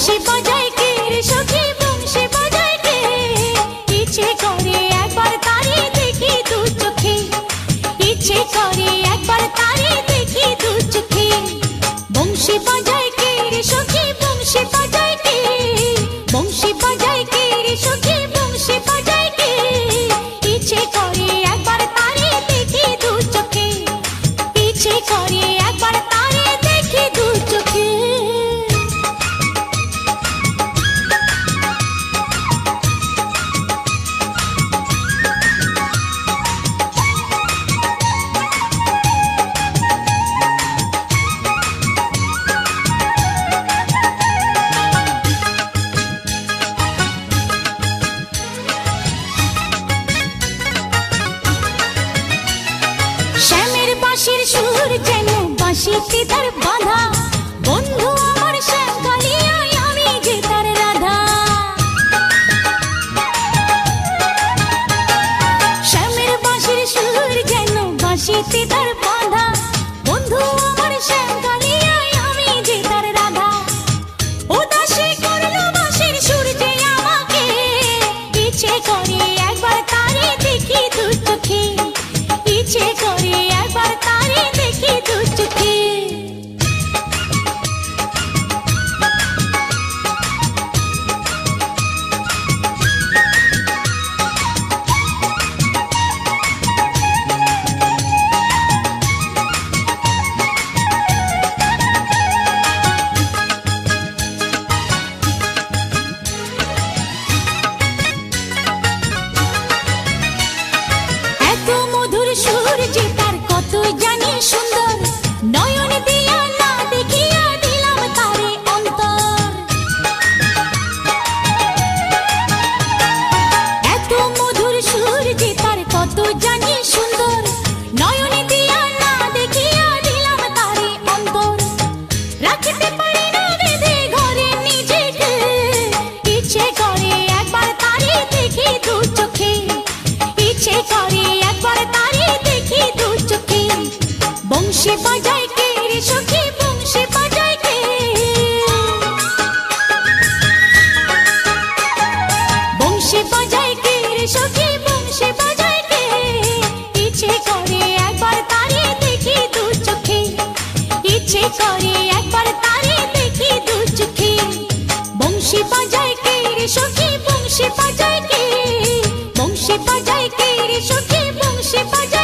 বংশী বাজায় কে রে সখী বংশী বাজায় কে ইচ্ছে করে একবার তারে দেখি দু চোখে ইচ্ছে করে একবার তারে দেখি দু চোখে বংশী বাজায় কে রে সখী বংশী বাজায় কে বংশী বাজায় কে রে সখী বংশী বাজায় কে ইচ্ছে করে একবার তারে দেখি দু চোখে ইচ্ছে করে একবার তারে দেখি দু চোখে শ্যামের বাঁশির সুর যেন বাঁশিতে তার বাঁধা বন্ধু আমার শ্যাম কালিয়ায় আমি যে তার রাধা শ্যামের বাঁশির সুর যেন বাঁশিতে তার বাঁধা বন্ধু আমার শ্যাম কালিয়ায় আমি যে তার রাধা উদাসী করলো বাঁশির সুর যে আমাকে ইচ্ছে করে একবার তারে দেখি দু চোখে ইচ্ছে করে একবার তারে দেখি দু চোখে এত মধুর সুর যে তার কত জানি সুন্দর নয়ন দিয়া না দেখিয়া দিলাম তারে অন্তর এত মধুর সুর যে তার কত জানি সুন্দর নয়ন দিয়া না দেখিয়া দিলাম তারে অন্তর রাখতে পারি না বেঁধে ঘরে নিজেকে ইচ্ছে করে একবার তারে দেখি দু চোখে ইচ্ছে করে একবার তারে দেখি দু চোখে বংশী বাজায় কে রে সখী বংশী বাজায় কে বংশী বাজায় কে রে সখী বংশী বাজায় কে ইচ্ছে করে একবার তারে দেখি দু চোখে ইচ্ছে করে একবার তারে দেখি দু চোখে বংশী বাজায় কে রে সখী বংশী বাজায় কে বংশী বাজায় কে রে সখী বংশী বাজায়